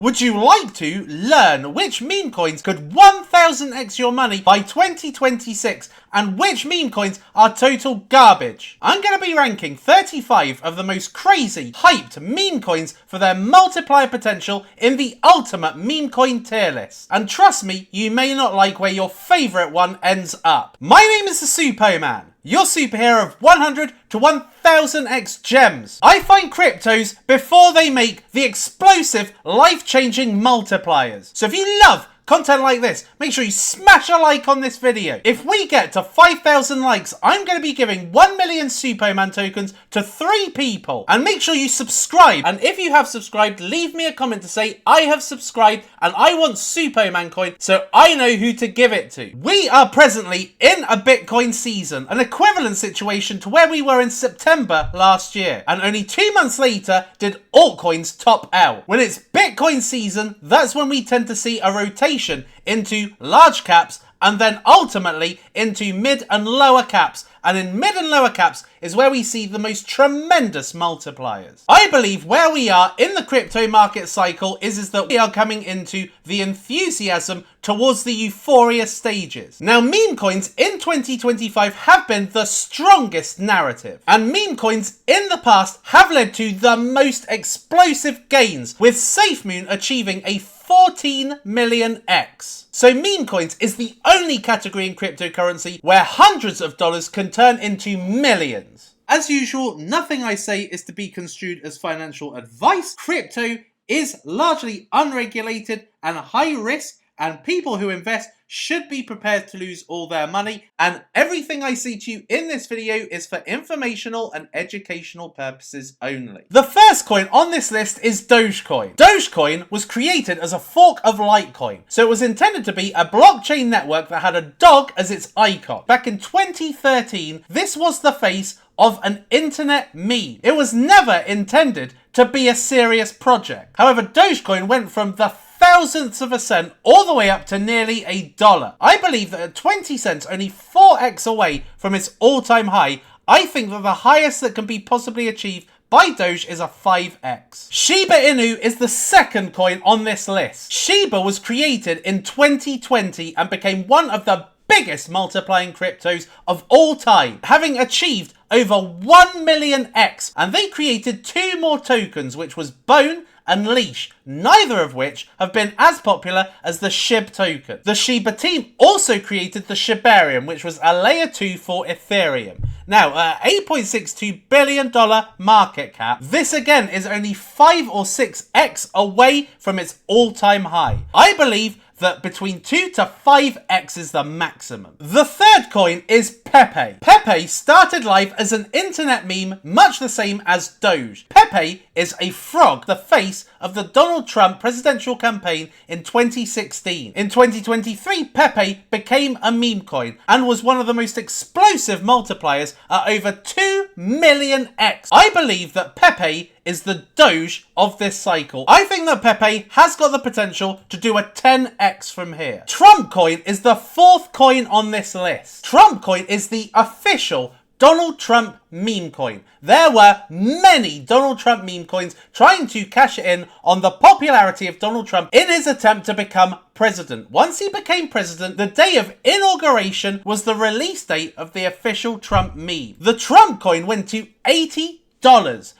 Would you like to learn which meme coins could 1000x your money by 2026 and which meme coins are total garbage? I'm going to be ranking 35 of the most crazy, hyped meme coins for their multiplier potential in the ultimate meme coin tier list. And trust me, you may not like where your favourite one ends up. My name is the Supoman, your superhero of 100 to 1000x gems. I find cryptos before they make the explosive, life-changing multipliers. So if you love content like this, make sure you smash a like on this video. If we get to 5,000 likes, I'm going to be giving 1 million Supoman tokens to 3 people. And make sure you subscribe. And if you have subscribed, leave me a comment to say, I have subscribed and I want Supoman coin so I know who to give it to. We are presently in a Bitcoin season, an equivalent situation to where we were in September last year. And only 2 months later did altcoins top out. When it's Bitcoin season, that's when we tend to see a rotation into large caps and then ultimately into mid and lower caps. And in mid and lower caps is where we see the most tremendous multipliers. I believe where we are in the crypto market cycle is that we are coming into the enthusiasm towards the euphoria stages. Now, meme coins in 2025 have been the strongest narrative. And meme coins in the past have led to the most explosive gains, with SafeMoon achieving a 14 million X. So meme coins is the only category in cryptocurrency where hundreds of dollars can turn into millions. As usual, nothing I say is to be construed as financial advice. Crypto is largely unregulated and high risk, and people who invest should be prepared to lose all their money. And everything I say to you in this video is for informational and educational purposes only. The first coin on this list is Dogecoin. Dogecoin was created as a fork of Litecoin, so it was intended to be a blockchain network that had a dog as its icon. Back in 2013, this was the face of an internet meme. It was never intended to be a serious project. However, Dogecoin went from the thousandths of a cent all the way up to nearly $1. I believe that at 20 cents, only 4x away from its all-time high, I think that the highest that can be possibly achieved by Doge is a 5x. Shiba Inu is the second coin on this list. Shiba was created in 2020 and became one of the biggest multiplying cryptos of all time, having achieved over 1 million X, and they created 2 more tokens, which was Bone and Leash, neither of which have been as popular as the SHIB token. The Shiba team also created the Shibarium, which was a layer 2 for Ethereum. Now, $8.62 billion market cap. This again is only 5 or 6x away from its all-time high. I believe that between 2 to 5x is the maximum. The third coin is Pepe. Pepe started life as an internet meme, much the same as Doge. Pepe is a frog, the face of the Donald Trump presidential campaign in 2016. In 2023, Pepe became a meme coin and was one of the most explosive multipliers at over 2 million X. I believe that Pepe is the Doge of this cycle. I think that Pepe has got the potential to do a 10x from here. Trump coin is the fourth coin on this list. Trump coin is the official Donald Trump meme coin. There were many Donald Trump meme coins trying to cash in on the popularity of Donald Trump in his attempt to become president. Once he became president, the day of inauguration was the release date of the official Trump meme. The Trump coin went to $80,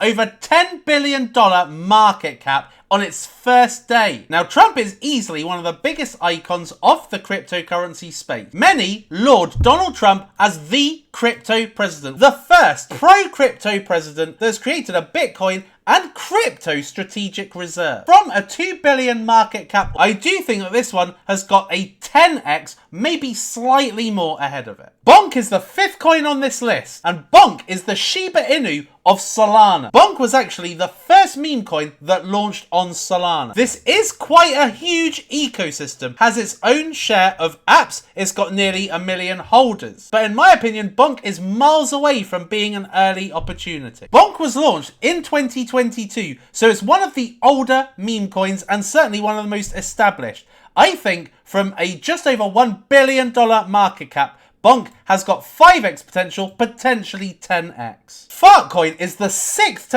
over $10 billion market cap on its first day. Now, Trump is easily one of the biggest icons of the cryptocurrency space. Many laud Donald Trump as the crypto president, the first pro-crypto president that's created a Bitcoin and crypto strategic reserve. From a 2 billion market cap, I do think that this one has got a 10x, maybe slightly more ahead of it. Bonk is the fifth coin on this list, and Bonk is the Shiba Inu of Solana. Bonk was actually the first meme coin that launched on Solana. This is quite a huge ecosystem, has its own share of apps, it's got nearly 1 million holders. But in my opinion, Bonk is miles away from being an early opportunity. Bonk was launched in 2022, so it's one of the older meme coins and certainly one of the most established. I think from a just over $1 billion market cap, Bonk has got 5x potential, potentially 10x. Fartcoin is the sixth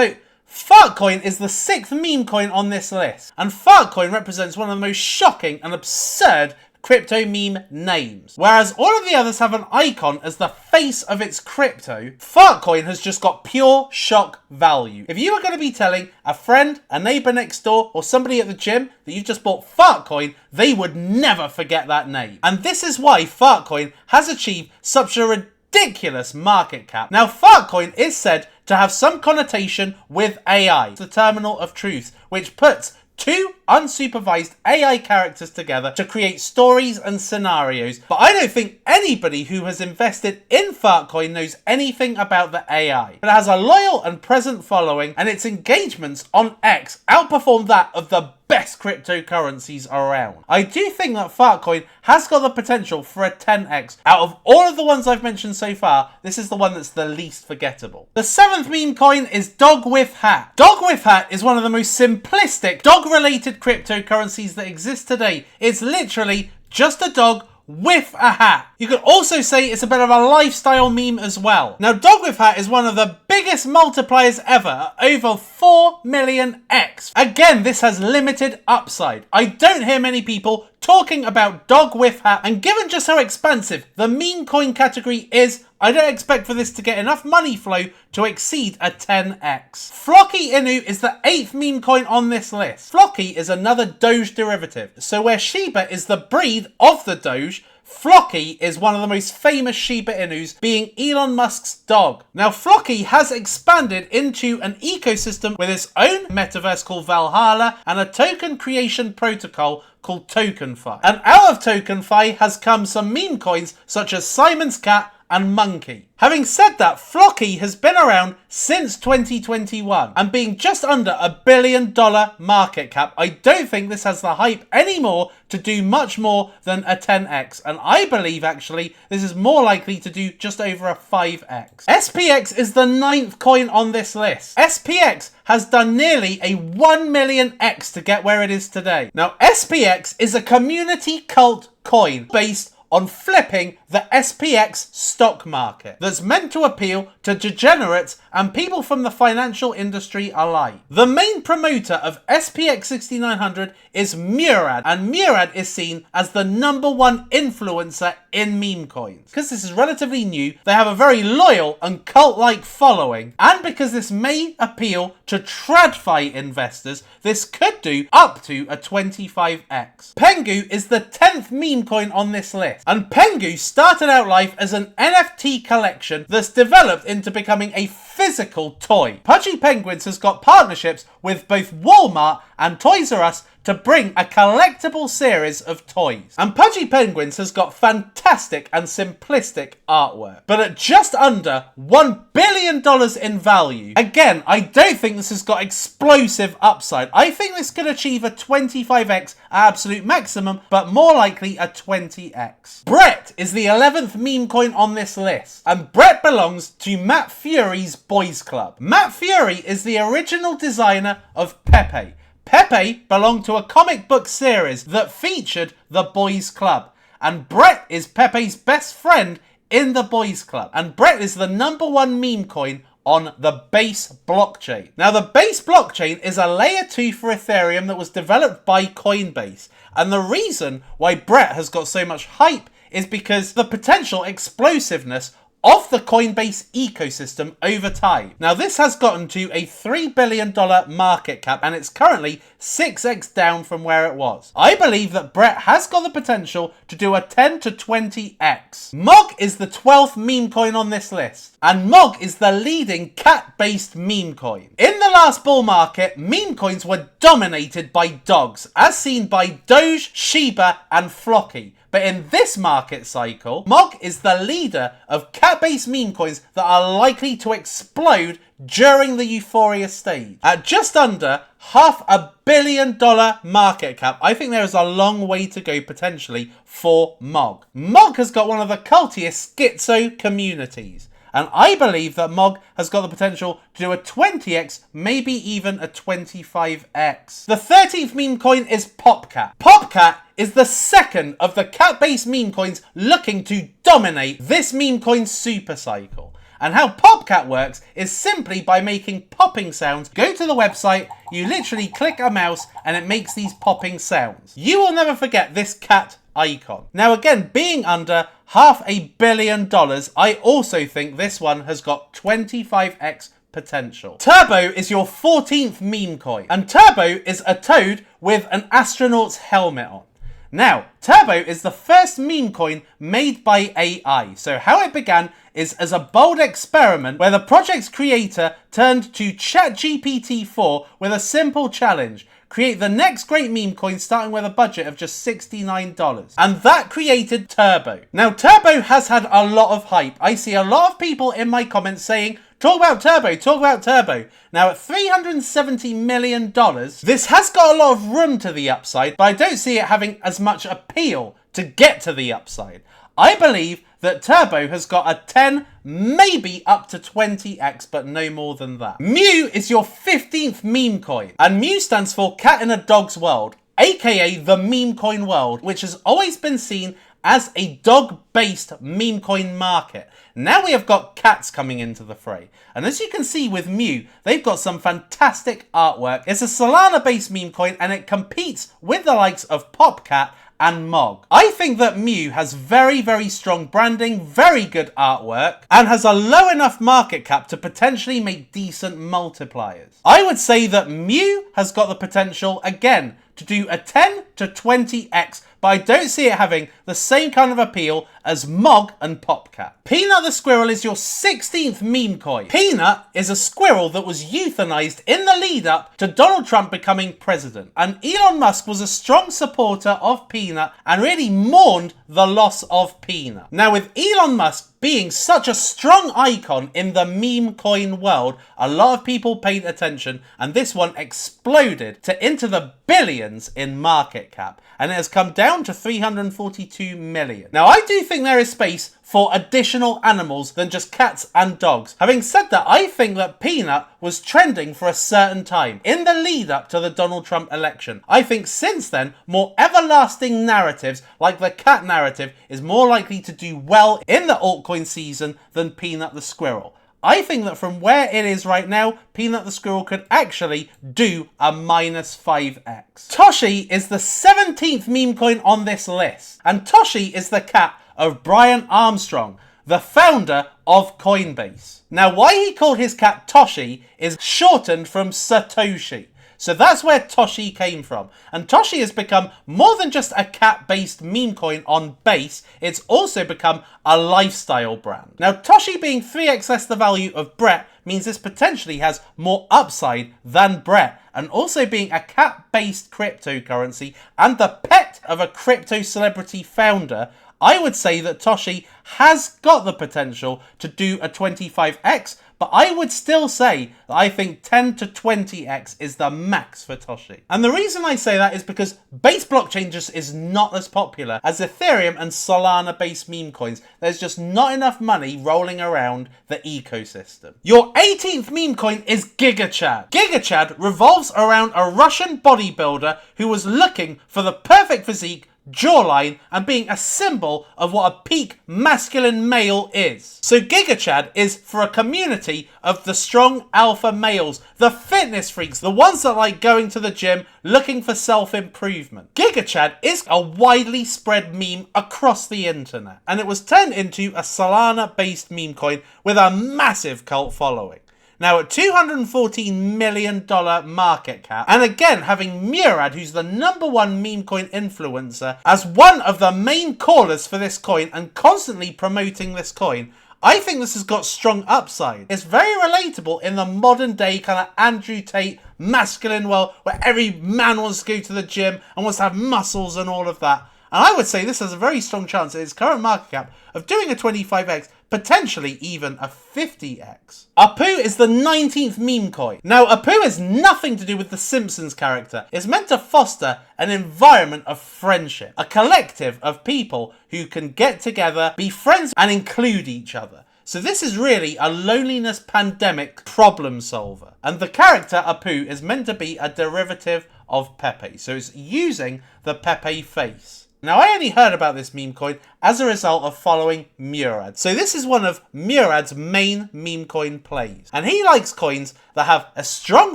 Fartcoin is the 6th meme coin on this list, and Fartcoin represents one of the most shocking and absurd crypto meme names. Whereas all of the others have an icon as the face of its crypto, Fartcoin has just got pure shock value. If you were going to be telling a friend, a neighbor next door, or somebody at the gym that you've just bought Fartcoin, they would never forget that name. And this is why Fartcoin has achieved such a ridiculous market cap. Now, Fartcoin is said to have some connotation with AI, the terminal of truth, which puts two unsupervised AI characters together to create stories and scenarios. But I don't think anybody who has invested in Fartcoin knows anything about the AI. But it has a loyal and present following, and its engagements on X outperform that of the best cryptocurrencies around. I do think that Fartcoin has got the potential for a 10x. Out of all of the ones I've mentioned so far, this is the one that's the least forgettable. The 7th meme coin is Dog with Hat. Dog with Hat is one of the most simplistic dog-related cryptocurrencies that exist today. It's literally just a dog with a hat. You could also say it's a bit of a lifestyle meme as well. Now, Dog with Hat is one of the biggest multipliers ever at over 4 million X. Again, this has limited upside. I don't hear many people talking about Dog with Hat, and given just how expansive the meme coin category is, I don't expect for this to get enough money flow to exceed a 10x. Flocky Inu is the 8th meme coin on this list. Flocky is another Doge derivative, so where Shiba is the breed of the Doge, Flocky is one of the most famous Shiba Inus, being Elon Musk's dog. Now, Flocky has expanded into an ecosystem with its own metaverse called Valhalla and a token creation protocol called TokenFi. And out of TokenFi has come some meme coins such as Simon's Cat and Monkey. Having said that, Flocky has been around since 2021 and being just under $1 billion market cap, I don't think this has the hype anymore to do much more than a 10x, and I believe actually this is more likely to do just over a 5x. SPX is the 9th coin on this list. SPX has done nearly a 1 million X to get where it is today. Now, SPX is a community cult coin based on flipping the SPX stock market that's meant to appeal to degenerates and people from the financial industry alike. The main promoter of SPX 6900 is Murad, and Murad is seen as the #1 influencer in meme coins. Because this is relatively new, they have a very loyal and cult-like following, and because this may appeal to TradFi investors, this could do up to a 25x. Pengu is the 10th meme coin on this list, and Pengu started out life as an NFT collection that's developed into becoming a physical toy. Pudgy Penguins has got partnerships with both Walmart and Toys R Us to bring a collectible series of toys. And Pudgy Penguins has got fantastic and simplistic artwork. But at just under $1 billion in value, again, I don't think this has got explosive upside. I think this could achieve a 25x at absolute maximum, but more likely a 20x. Brett is the 11th meme coin on this list, and Brett belongs to Matt Fury's Boys Club. Matt Fury is the original designer of Pepe. Pepe belonged to a comic book series that featured the Boys Club, and Brett is Pepe's best friend in the Boys Club, and Brett is the #1 meme coin on the Base blockchain. Now, the Base blockchain is a layer 2 for Ethereum that was developed by Coinbase, and the reason why Brett has got so much hype is because the potential explosiveness of the Coinbase ecosystem over time. Now, this has gotten to a $3 billion market cap, and it's currently 6x down from where it was. I believe that Brett has got the potential to do a 10 to 20x. Mog is the 12th meme coin on this list, and Mog is the leading cat-based meme coin. In the last bull market, meme coins were dominated by dogs, as seen by Doge, Shiba, and Flocky. But in this market cycle, Mog is the leader of cat-based meme coins that are likely to explode during the euphoria stage. At just under $500 million market cap, I think there is a long way to go potentially for Mog. Mog has got one of the cultiest schizo communities, and I believe that Mog has got the potential to do a 20x, maybe even a 25x. The 13th meme coin is Popcat. Popcat is the second of the cat-based meme coins looking to dominate this meme coin super cycle. And how PopCat works is simply by making popping sounds. Go to the website, you literally click a mouse and it makes these popping sounds. You will never forget this cat icon. Now again, being under $500 million, I also think this one has got 25x potential. Turbo is your 14th meme coin, and Turbo is a toad with an astronaut's helmet on. Now, Turbo is the first meme coin made by AI. So how it began is as a bold experiment where the project's creator turned to ChatGPT-4 with a simple challenge. Create the next great meme coin starting with a budget of just $69. And that created Turbo. Now, Turbo has had a lot of hype. I see a lot of people in my comments saying, talk about Turbo, talk about Turbo. Now, at $370 million, this has got a lot of room to the upside, but I don't see it having as much appeal to get to the upside. I believe that Turbo has got a 10, maybe up to 20x, but no more than that. Mew is your 15th meme coin, and Mew stands for Cat in a Dog's World, aka the meme coin world, which has always been seen as a dog-based meme coin market. Now we have got cats coming into the fray. And as you can see with Mew, they've got some fantastic artwork. It's a Solana-based meme coin and it competes with the likes of PopCat and Mog. I think that Mew has very, very strong branding, very good artwork, and has a low enough market cap to potentially make decent multipliers. I would say that Mew has got the potential, again, to do a 10 to 20x, but I don't see it having the same kind of appeal as Mog and PopCat. Peanut the Squirrel is your 16th meme coin. Peanut is a squirrel that was euthanized in the lead up to Donald Trump becoming president. And Elon Musk was a strong supporter of Peanut and really mourned the loss of Peanut. Now, with Elon Musk being such a strong icon in the meme coin world, a lot of people paid attention, and this one exploded to into the billions in market cap, and it has come down to 342 million. Now, I do think there is space for additional animals than just cats and dogs. Having said that, I think that Peanut was trending for a certain time in the lead up to the Donald Trump election. I think since then, more everlasting narratives like the cat narrative is more likely to do well in the altcoin season than Peanut the Squirrel. I think that from where it is right now, Peanut the Squirrel could actually do a minus 5x. Toshi is the 17th meme coin on this list, and Toshi is the cat of Brian Armstrong, the founder of Coinbase. Now, why he called his cat Toshi is shortened from Satoshi. So that's where Toshi came from. And Toshi has become more than just a cat-based meme coin on Base, it's also become a lifestyle brand. Now, Toshi being 3x less the value of Brett means this potentially has more upside than Brett. And also being a cat-based cryptocurrency and the pet of a crypto celebrity founder, I would say that Toshi has got the potential to do a 25x, but I would still say that I think 10 to 20x is the max for Toshi. And the reason I say that is because Base blockchain just is not as popular as Ethereum and Solana based meme coins. There's just not enough money rolling around the ecosystem. Your 18th meme coin is GigaChad. GigaChad revolves around a Russian bodybuilder who was looking for the perfect physique, jawline, and being a symbol of what a peak masculine male is. So GigaChad is for a community of the strong alpha males, the fitness freaks, the ones that like going to the gym, looking for self-improvement. GigaChad is a widely spread meme across the internet, and it was turned into a Solana-based meme coin with a massive cult following. Now at $214 million market cap, and again having Murad, who's the #1 meme coin influencer, as one of the main callers for this coin and constantly promoting this coin, I think this has got strong upside. It's very relatable in the modern day kind of Andrew Tate masculine world where every man wants to go to the gym and wants to have muscles and all of that. And I would say this has a very strong chance at its current market cap of doing a 25x, potentially even a 50x. Apu is the 19th meme coin. Now, Apu has nothing to do with the Simpsons character. It's meant to foster an environment of friendship, a collective of people who can get together, be friends, and include each other. So this is really a loneliness pandemic problem solver. And the character Apu is meant to be a derivative of Pepe. So it's using the Pepe face. Now, I only heard about this meme coin as a result of following Murad. So this is one of Murad's main meme coin plays. And he likes coins that have a strong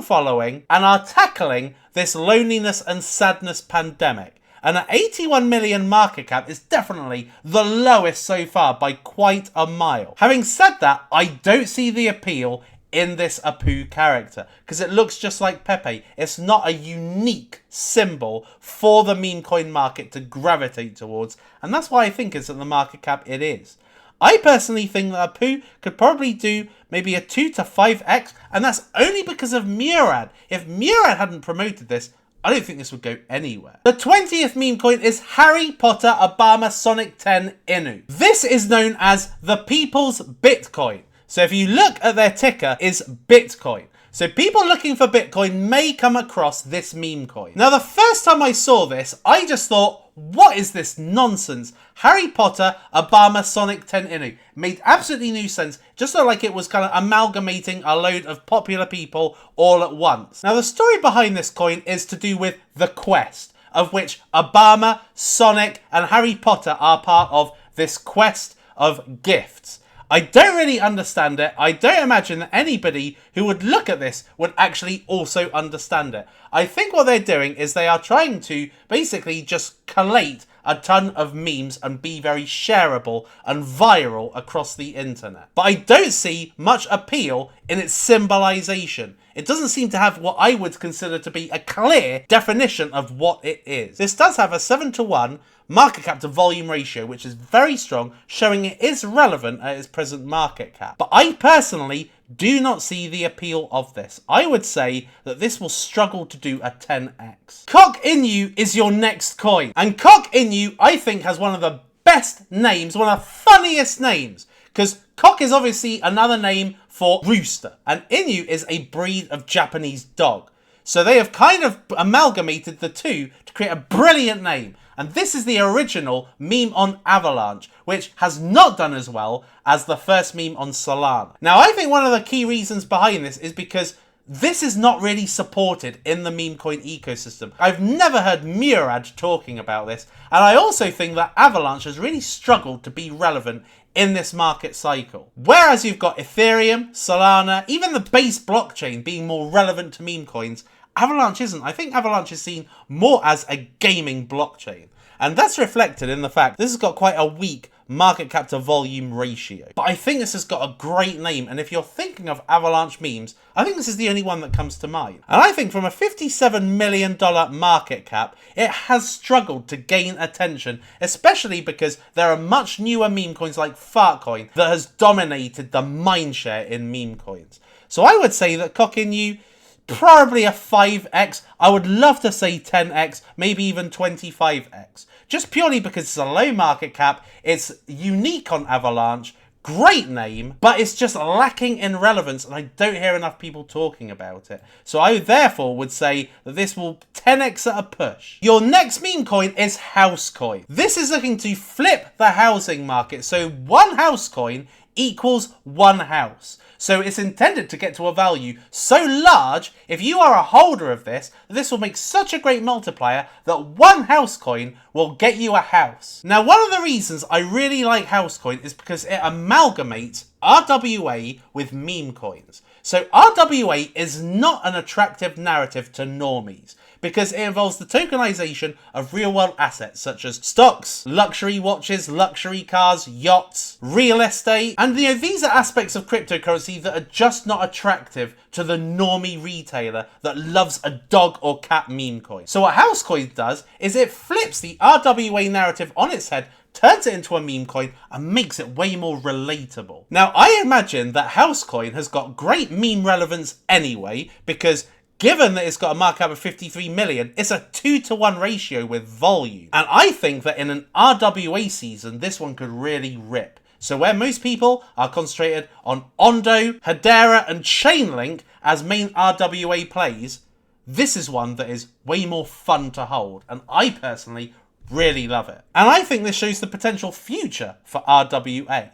following and are tackling this loneliness and sadness pandemic. And at 81 million market cap is definitely the lowest so far by quite a mile. Having said that, I don't see the appeal in this Apu character because it looks just like Pepe. It's not a unique symbol for the meme coin market to gravitate towards, and that's why I think it's at the market cap it is. I personally think that Apu could probably do maybe a 2 to 5x, and that's only because of Murad. If Murad hadn't promoted this, I don't think this would go anywhere. The 20th meme coin is Harry Potter Obama Sonic 10 Inu. This is known as the People's Bitcoin. So if you look at their ticker, is Bitcoin. So people looking for Bitcoin may come across this meme coin. Now, the first time I saw this, I just thought, what is this nonsense? Harry Potter Obama Sonic 10 Inu. Made absolutely no sense. Just looked like it was kind of amalgamating a load of popular people all at once. Now, the story behind this coin is to do with the quest, of which Obama, Sonic, and Harry Potter are part of this quest of gifts. I don't really understand it. I don't imagine that anybody who would look at this would actually also understand it. I think what they're doing is they are trying to basically just collate a ton of memes and be very shareable and viral across the internet. But I don't see much appeal in its symbolization. It doesn't seem to have what I would consider to be a clear definition of what it is. This does have a 7-to-1 market cap to volume ratio, which is very strong, showing it is relevant at its present market cap. But I personally do not see the appeal of this. I would say that this will struggle to do a 10x. Cock Inu is your next coin. And Cock Inu, I think, has one of the best names, one of the funniest names. Because cock is obviously another name for rooster. And Inu is a breed of Japanese dog. So they have kind of amalgamated the two to create a brilliant name. And this is the original meme on Avalanche, which has not done as well as the first meme on Solana. Now, I think one of the key reasons behind this is because this is not really supported in the meme coin ecosystem. I've never heard Murad talking about this. And I also think that Avalanche has really struggled to be relevant in this market cycle. Whereas you've got Ethereum, Solana, even the base blockchain being more relevant to meme coins, Avalanche isn't. I think Avalanche is seen more as a gaming blockchain. And that's reflected in the fact this has got quite a weak market cap to volume ratio. But I think this has got a great name. And if you're thinking of Avalanche memes, I think this is the only one that comes to mind. And I think from a $57 million market cap, it has struggled to gain attention, especially because there are much newer meme coins like Fartcoin that has dominated the mindshare in meme coins. So I would say that Cock Inu, probably a 5x. I would love to say 10x, maybe even 25x. Just purely because it's a low market cap, it's unique on Avalanche, great name, but it's just lacking in relevance and I don't hear enough people talking about it. So I therefore would say that this will 10x at a push. Your next meme coin is Housecoin. This is looking to flip the housing market. So one Housecoin equals one house. So it's intended to get to a value so large, if you are a holder of this, this will make such a great multiplier that one Housecoin will get you a house. Now, one of the reasons I really like Housecoin is because it amalgamates RWA with meme coins. So RWA is not an attractive narrative to normies because it involves the tokenization of real-world assets such as stocks, luxury watches, luxury cars, yachts, real estate. And these are aspects of cryptocurrency that are just not attractive to the normie retailer that loves a dog or cat meme coin. So what Housecoin does is it flips the RWA narrative on its head, turns it into a meme coin and makes it way more relatable. Now, I imagine that Housecoin has got great meme relevance anyway, because given that it's got a market cap of 53 million, it's a 2-to-1 ratio with volume. And I think that in an RWA season, this one could really rip. So where most people are concentrated on Ondo, Hedera, and Chainlink as main RWA plays, this is one that is way more fun to hold. And I personally really love it. And I think this shows the potential future for RWA.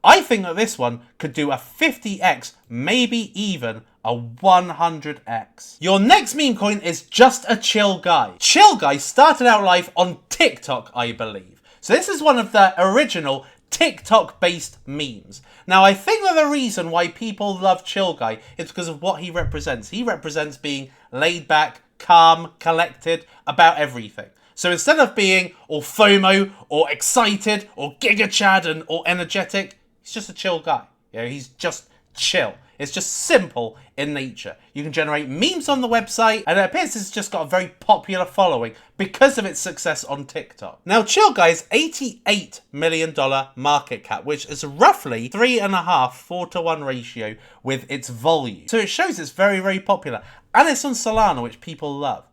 I think that this one could do a 50x, maybe even a 100x. Your next meme coin is Just a Chill Guy. Chill Guy started out live on TikTok, I believe. So this is one of the original TikTok-based memes. Now, I think that the reason why people love Chill Guy is because of what he represents. He represents being laid back, calm, collected about everything. So instead of being all FOMO or excited or Giga Chad or energetic, he's just a chill guy. You know, he's just chill. It's just simple in nature. You can generate memes on the website, and it appears it's just got a very popular following because of its success on TikTok. Now, Chill Guy's $88 million market cap, which is roughly 3.5, 4-to-1 ratio with its volume. So it shows it's very, very popular. And it's on Solana, which people love.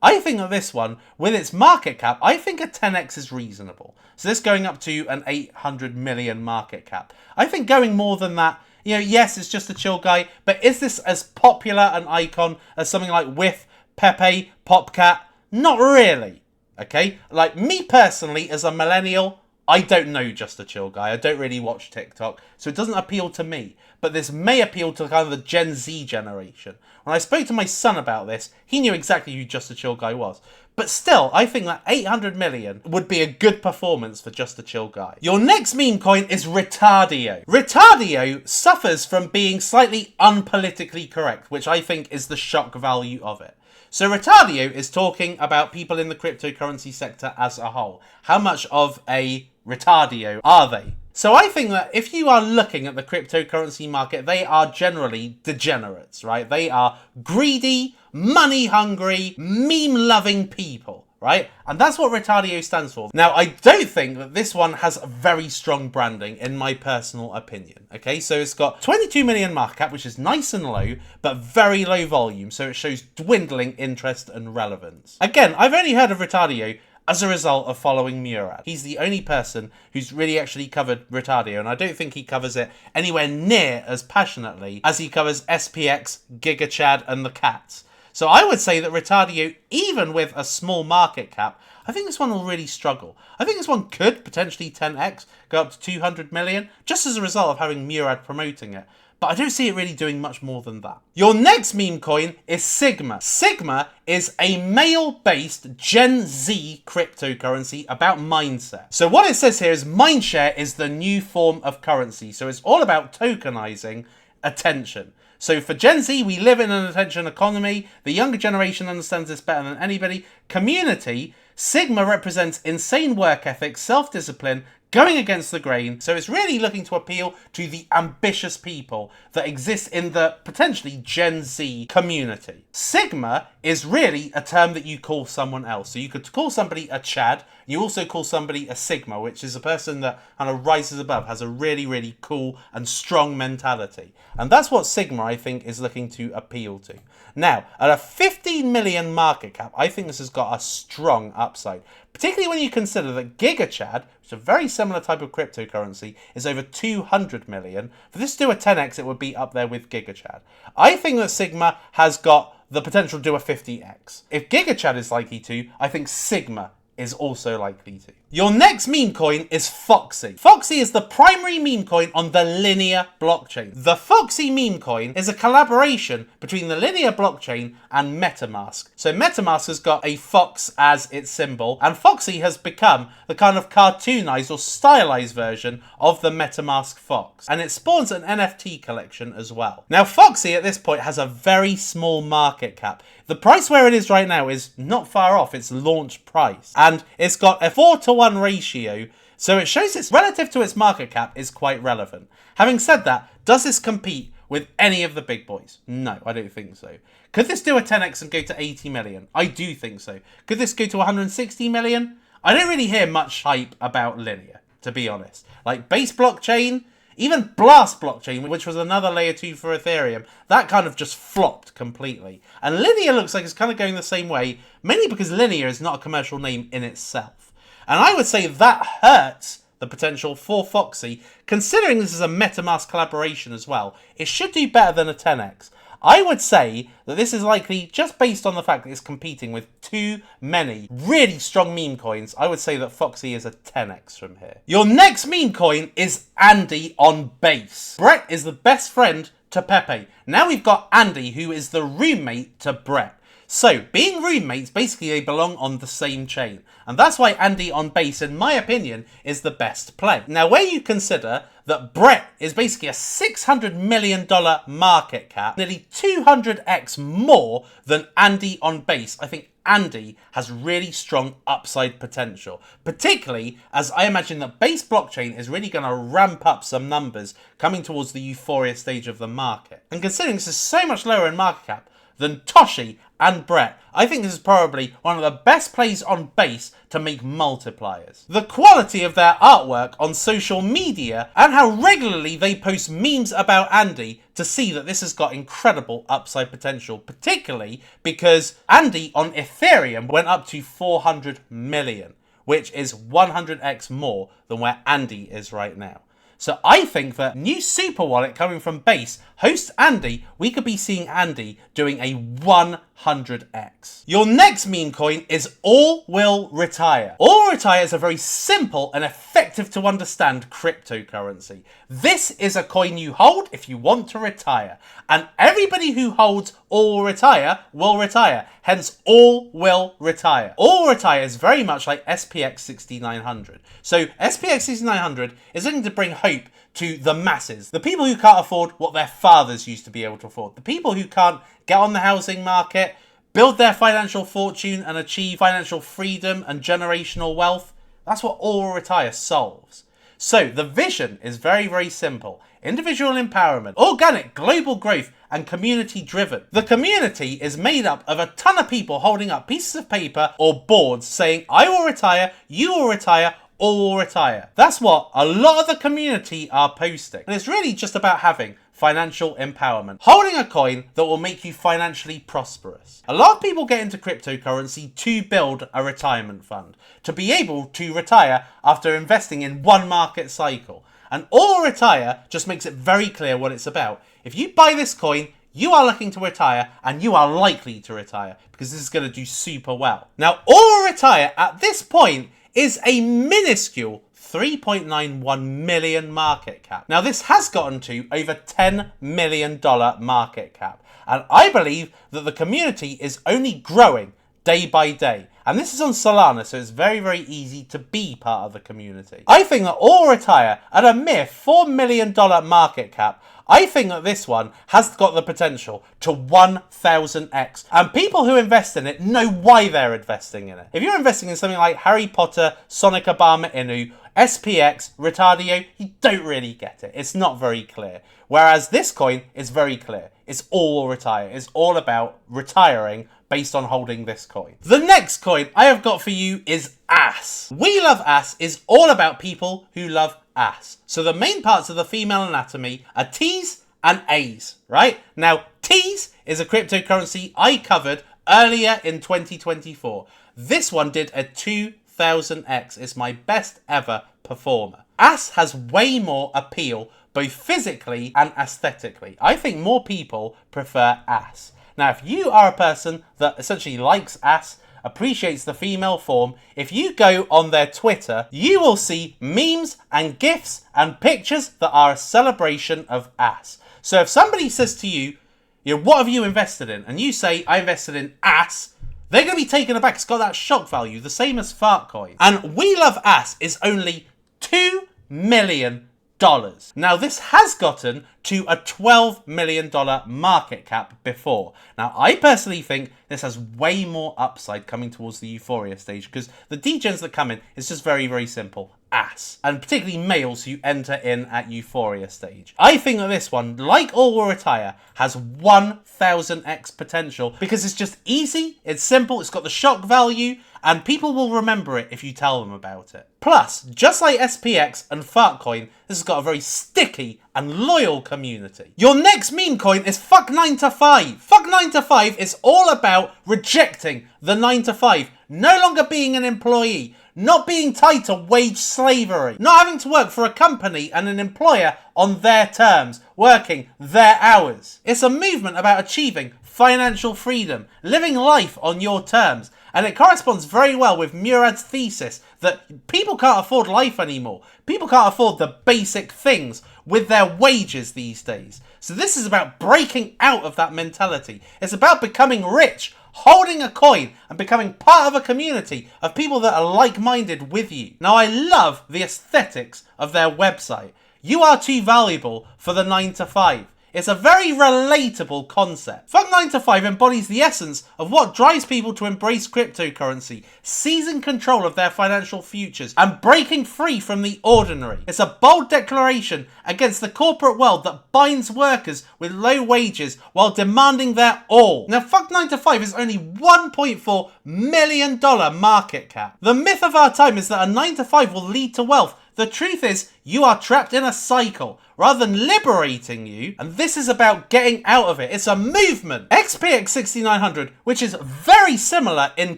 I think that this one, with its market cap, I think a 10x is reasonable. So this going up to an 800 million market cap. I think going more than that, you know, yes, it's just a chill guy, but is this as popular an icon as something like Whiff, Pepe, Popcat? Not really, okay? Like, me personally, as a millennial, I don't know Just a Chill Guy. I don't really watch TikTok, so it doesn't appeal to me. But this may appeal to kind of the Gen Z generation. When I spoke to my son about this, he knew exactly who Just a Chill Guy was. But still, I think that 800 million would be a good performance for Just a Chill Guy. Your next meme coin is Retardio. Retardio suffers from being slightly unpolitically correct, which I think is the shock value of it. So Retardio is talking about people in the cryptocurrency sector as a whole. How much of a retardio are they? So I think that if you are looking at the cryptocurrency market, they are generally degenerates, right? They are greedy, money-hungry, meme-loving people, right? And that's what Retardio stands for. Now, I don't think that this one has very strong branding, in my personal opinion, okay? So it's got 22 million market cap, which is nice and low, but very low volume, so it shows dwindling interest and relevance. Again, I've only heard of Retardio as a result of following Murad. He's the only person who's really actually covered Retardio, and I don't think he covers it anywhere near as passionately as he covers SPX, Giga Chad, and the Cats. So I would say that Retardio, even with a small market cap, I think this one will really struggle. I think this one could potentially 10x, go up to 200 million, just as a result of having Murad promoting it. But I don't see it really doing much more than that. Your next meme coin is Sigma. Sigma is a male-based Gen Z cryptocurrency about mindset. So what it says here is Mindshare is the new form of currency. So it's all about tokenizing attention. So for Gen Z, we live in an attention economy. The younger generation understands this better than anybody. Community, Sigma represents insane work ethic, self-discipline, going against the grain. So it's really looking to appeal to the ambitious people that exist in the potentially Gen Z community. Sigma is really a term that you call someone else. So you could call somebody a Chad. You also call somebody a Sigma, which is a person that kind of rises above, has a really, really cool and strong mentality. And that's what Sigma, I think, is looking to appeal to. Now, at a 15 million market cap, I think this has got a strong upside, particularly when you consider that Giga Chad, which is a very similar type of cryptocurrency, is over 200 million. For this to do a 10x, it would be up there with Giga Chad. I think that Sigma has got the potential to do a 50x. If Giga Chad is likely to, I think Sigma is also likely to. Your next meme coin is Foxy. Foxy is the primary meme coin on the Linea blockchain. The Foxy meme coin is a collaboration between the Linea blockchain and MetaMask. So MetaMask has got a fox as its symbol, and Foxy has become the kind of cartoonized or stylized version of the MetaMask fox. And it spawns an NFT collection as well. Now, Foxy at this point has a very small market cap. The price where it is right now is not far off its launch price. And it's got a 4-to-1 ratio, so it shows it's relative to its market cap is quite relevant. Having said that, does this compete with any of the big boys? No, I don't think so. Could this do a 10x and go to 80 million? I do think so. Could this go to 160 million? I don't really hear much hype about Linea, to be honest. Like Base blockchain, even Blast blockchain, which was another layer 2 for Ethereum, that kind of just flopped completely. And Linea looks like it's kind of going the same way, mainly because Linea is not a commercial name in itself. And I would say that hurts the potential for Foxy, considering this is a MetaMask collaboration as well. It should do better than a 10x. I would say that this is likely just based on the fact that it's competing with too many really strong meme coins. I would say that Foxy is a 10x from here. Your next meme coin is Andy on Base. Brett is the best friend to Pepe. Now we've got Andy, who is the roommate to Brett. So, being roommates, basically they belong on the same chain. And that's why Andy on Base, in my opinion, is the best play. Now, where you consider that Brett is basically a $600 million market cap, nearly 200x more than Andy on Base, I think Andy has really strong upside potential, particularly as I imagine that Base blockchain is really going to ramp up some numbers coming towards the euphoria stage of the market. And considering this is so much lower in market cap than Toshi and Brett, I think this is probably one of the best plays on Base to make multipliers. The quality of their artwork on social media and how regularly they post memes about Andy to see that this has got incredible upside potential, particularly because Andy on Ethereum went up to 400 million, which is 100x more than where Andy is right now. So I think that new super wallet coming from Base, host Andy, we could be seeing Andy doing a 100x. Your next meme coin is All Will Retire. All Will Retire is a very simple and effective to understand cryptocurrency. This is a coin you hold if you want to retire. And everybody who holds All Will retire. Hence, All Will Retire. All Will Retire is very much like SPX 6900. So SPX 6900 is looking to bring hope to the masses. The people who can't afford what their fathers used to be able to afford. The people who can't get on the housing market, build their financial fortune and achieve financial freedom and generational wealth. That's what All Will Retire solves. So the vision is very, very simple. Individual empowerment, organic global growth, and community driven. The community is made up of a ton of people holding up pieces of paper or boards saying, I will retire, you will retire, all will retire. That's what a lot of the community are posting. And it's really just about having financial empowerment. Holding a coin that will make you financially prosperous. A lot of people get into cryptocurrency to build a retirement fund, to be able to retire after investing in one market cycle. And All Retire just makes it very clear what it's about. If you buy this coin, you are looking to retire and you are likely to retire because this is going to do super well. Now, All Retire at this point is a minuscule 3.91 million market cap. Now, this has gotten to over $10 million market cap. And I believe that the community is only growing day by day. And this is on Solana, so it's very, very easy to be part of the community. I think that All Retire at a mere $4 million market cap, I think that this one has got the potential to 1000x. And people who invest in it know why they're investing in it. If you're investing in something like Harry Potter, Sonic Obama Inu, SPX, Retardio, you don't really get it. It's not very clear. Whereas this coin is very clear. It's All Retire. It's all about retiring based on holding this coin. The next coin I have got for you is ass. We Love Ass is all about people who love ass. So the main parts of the female anatomy are T's and A's, right? Now, T's is a cryptocurrency I covered earlier in 2024. This one did a 2000x. It's my best ever performer. Ass has way more appeal, both physically and aesthetically. I think more people prefer ass. Now, if you are a person that essentially likes ass, appreciates the female form, if you go on their Twitter, you will see memes and GIFs and pictures that are a celebration of ass. So if somebody says to you, what have you invested in? And you say, I invested in ass, they're going to be taken aback. It's got that shock value, the same as Fartcoin. And We Love Ass is only $2 million. Now, this has gotten to a $12 million market cap before. Now, I personally think this has way more upside coming towards the euphoria stage because the degens that come in is just very, very simple. Ass. And particularly males who enter in at euphoria stage. I think that this one, like All Will Retire, has 1000x potential because it's just easy, it's simple, it's got the shock value, and people will remember it if you tell them about it. Plus, just like SPX and Fartcoin, this has got a very sticky and loyal community. Your next meme coin is Fuck 9 to 5. Fuck 9 to 5 is all about rejecting the 9 to 5, no longer being an employee, not being tied to wage slavery, not having to work for a company and an employer on their terms, working their hours. It's a movement about achieving financial freedom, living life on your terms. And it corresponds very well with Murad's thesis that people can't afford life anymore. People can't afford the basic things with their wages these days. So this is about breaking out of that mentality. It's about becoming rich, holding a coin and becoming part of a community of people that are like-minded with you. Now, I love the aesthetics of their website. You are too valuable for the 9 to 5. It's a very relatable concept. Fuck 9 to 5 embodies the essence of what drives people to embrace cryptocurrency, seizing control of their financial futures and breaking free from the ordinary. It's a bold declaration against the corporate world that binds workers with low wages while demanding their all. Now, Fuck 9 to 5 is only $1.4 million market cap. The myth of our time is that a 9 to 5 will lead to wealth. The truth is, you are trapped in a cycle rather than liberating you, and this is about getting out of it. It's a movement. XPX 6900, which is very similar in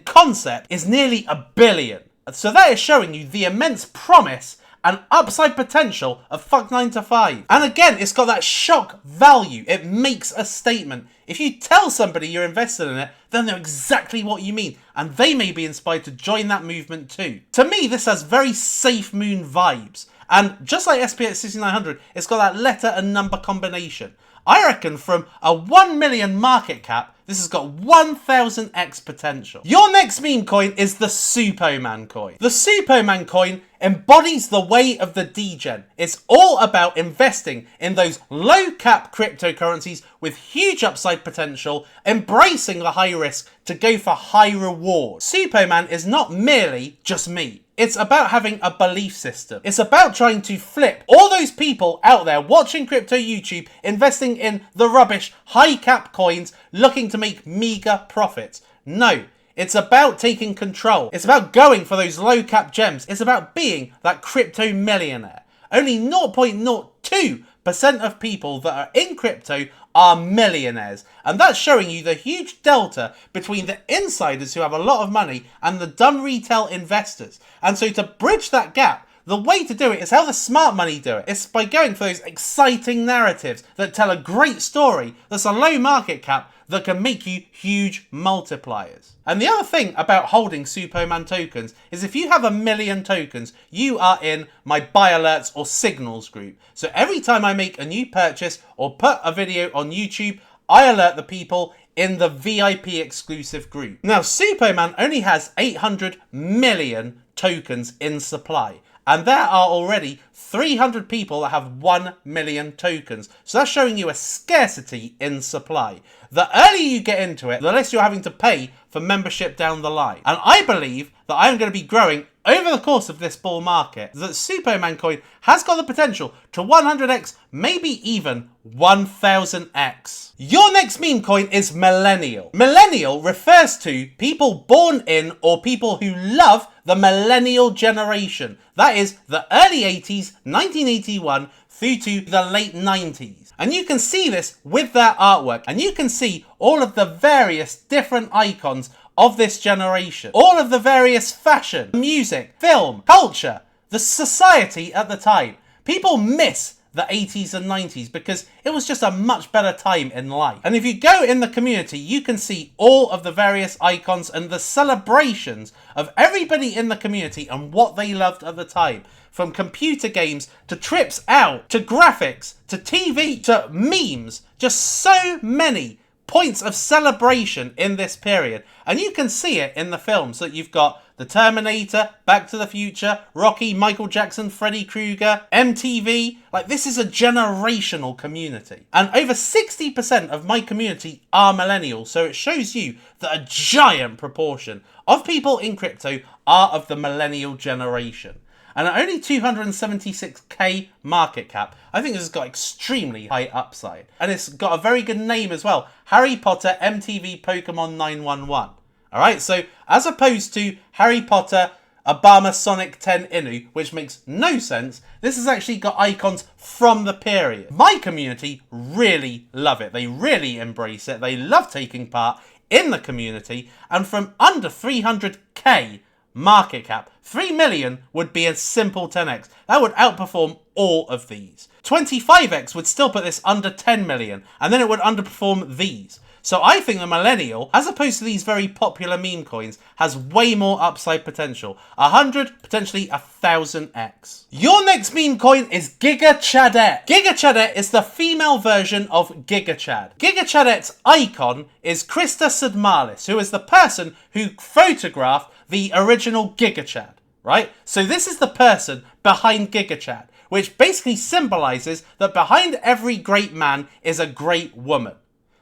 concept, is nearly $1 billion. So that is showing you the immense promise and upside potential of Fuck 9 to 5. And again, it's got that shock value. It makes a statement. If you tell somebody you're invested in it, they'll know exactly what you mean, and they may be inspired to join that movement too. To me, this has very Safe Moon vibes. And just like SPX 6900, it's got that letter and number combination. I reckon from a 1 million market cap, this has got 1000x potential. Your next meme coin is the Supoman coin. The Supoman coin embodies the way of the degen. It's all about investing in those low cap cryptocurrencies with huge upside potential, embracing the high risk to go for high reward. Supoman is not merely just me. It's about having a belief system. It's about trying to flip all those people out there watching crypto YouTube, investing in the rubbish high cap coins, looking to make meager profits. No, it's about taking control. It's about going for those low cap gems. It's about being that crypto millionaire. Only 0.02% of people that are in crypto are millionaires. And that's showing you the huge delta between the insiders who have a lot of money and the dumb retail investors. And so to bridge that gap, the way to do it is how the smart money do it. It's by going for those exciting narratives that tell a great story that's a low market cap that can make you huge multipliers. And the other thing about holding Supoman tokens is if you have 1 million tokens, you are in my buy alerts or signals group. So every time I make a new purchase or put a video on YouTube, I alert the people in the VIP exclusive group. Now, Supoman only has 800 million tokens in supply. And there are already 300 people that have 1 million tokens. So that's showing you a scarcity in supply. The earlier you get into it, the less you're having to pay for membership down the line. And I believe that I'm going to be growing over the course of this bull market, that Supoman coin has got the potential to 100x, maybe even 1000x. Your next meme coin is Millennial. Millennial refers to people born in or people who love the millennial generation. That is the early 80s, 1981 through to the late 90s. And you can see this with their artwork, and you can see all of the various different icons of this generation. All of the various fashion, music, film, culture, the society at the time. People miss the 80s and 90s because it was just a much better time in life. And if you go in the community, you can see all of the various icons and the celebrations of everybody in the community and what they loved at the time. From computer games to trips out, to graphics, to TV, to memes. Just so many points of celebration in this period. And you can see it in the films that you've got The Terminator, Back to the Future, Rocky, Michael Jackson, Freddy Krueger, MTV. Like, this is a generational community. And over 60% of my community are millennials. So it shows you that a giant proportion of people in crypto are of the millennial generation. And at only 276k market cap, I think this has got extremely high upside. And it's got a very good name as well. Harry Potter MTV Pokemon 911. Alright, so as opposed to Harry Potter Obama Sonic 10 Inu, which makes no sense. This has actually got icons from the period. My community really love it. They really embrace it. They love taking part in the community. And from under 300k market cap, 3 million would be a simple 10x. That would outperform all of these. 25x would still put this under 10 million, and then it would underperform these. So I think the Millennial, as opposed to these very popular meme coins, has way more upside potential. 100, potentially 1000x. Your next meme coin is Giga Chadette. Giga Chadette is the female version of Giga Chad. Giga Chadette's icon is Krista Sudmalis, who is the person who photographed the original Giga Chad, right? So this is the person behind Giga Chad, which basically symbolizes that behind every great man is a great woman.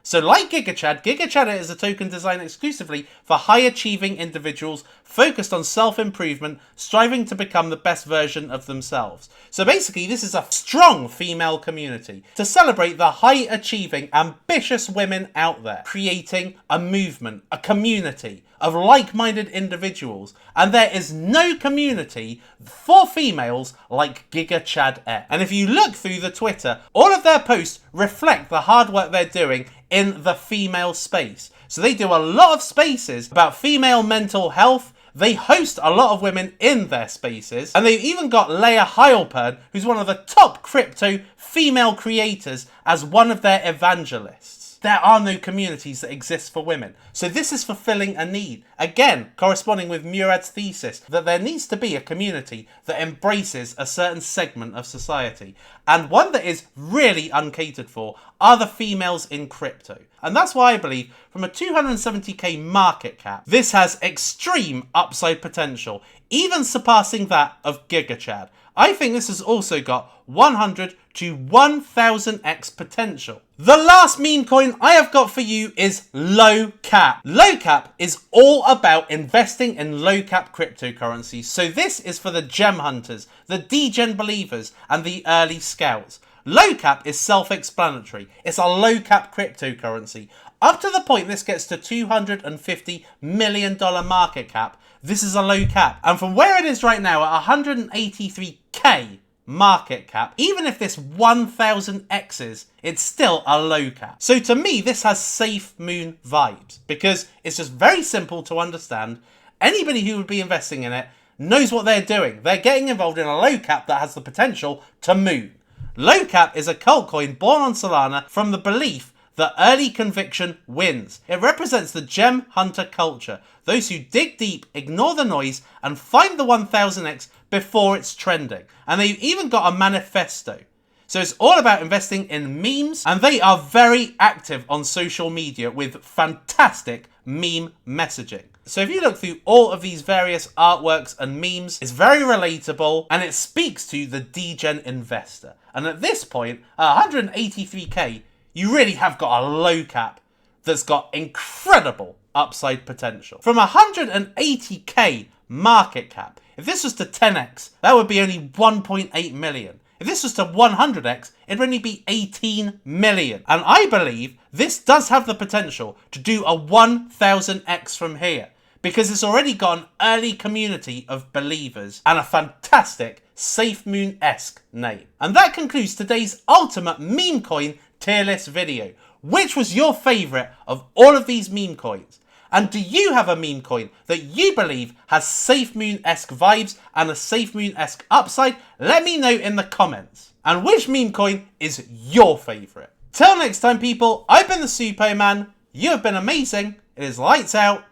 So like Giga Chadette is a token designed exclusively for high-achieving individuals focused on self-improvement, striving to become the best version of themselves. So basically, this is a strong female community to celebrate the high-achieving, ambitious women out there, creating a movement, a community of like-minded individuals. And there is no community for females like Giga Chadette. And if you look through the Twitter, all of their posts reflect the hard work they're doing in the female space. So they do a lot of spaces about female mental health. They host a lot of women in their spaces. And they've even got Leah Heilpern, who's one of the top crypto female creators, as one of their evangelists. There are no communities that exist for women. So this is fulfilling a need. Again, corresponding with Murad's thesis that there needs to be a community that embraces a certain segment of society. And one that is really uncatered for are the females in crypto. And that's why I believe from a 270k market cap, this has extreme upside potential, even surpassing that of Giga Chad. I think this has also got 100 to 1000x potential. The last meme coin I have got for you is Low Cap. Low Cap is all about investing in low cap cryptocurrencies. So this is for the gem hunters, the degen believers, and the early scouts. Low Cap is self-explanatory. It's a low cap cryptocurrency. Up to the point this gets to $250 million market cap, this is a low cap. And from where it is right now at 183k market cap, even if this 1000x's, it's still a low cap. So to me, this has Safe Moon vibes because it's just very simple to understand. Anybody who would be investing in it knows what they're doing. They're getting involved in a low cap that has the potential to moon. Low Cap is a cult coin born on Solana from the belief that early conviction wins. It represents the gem hunter culture, those who dig deep, ignore the noise, and find the 1000x before it's trending. And they've even got a manifesto. So it's all about investing in memes, and they are very active on social media with fantastic meme messaging. So if you look through all of these various artworks and memes, it's very relatable and it speaks to the degen investor. And at this point, at 183k, you really have got a low cap that's got incredible upside potential. From 180k market cap, if this was to 10x, that would be only 1.8 million. If this was to 100x, it'd only be 18 million. And I believe this does have the potential to do a 1000x from here, because it's already got an early community of believers and a fantastic Safe Moon-esque name. And that concludes today's ultimate meme coin tier list video. Which was your favourite of all of these meme coins? And do you have a meme coin that you believe has Safe Moon-esque vibes and a Safe Moon-esque upside? Let me know in the comments. And which meme coin is your favourite? Till next time, people, I've been the Superman. You have been amazing. It is lights out,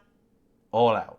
all out.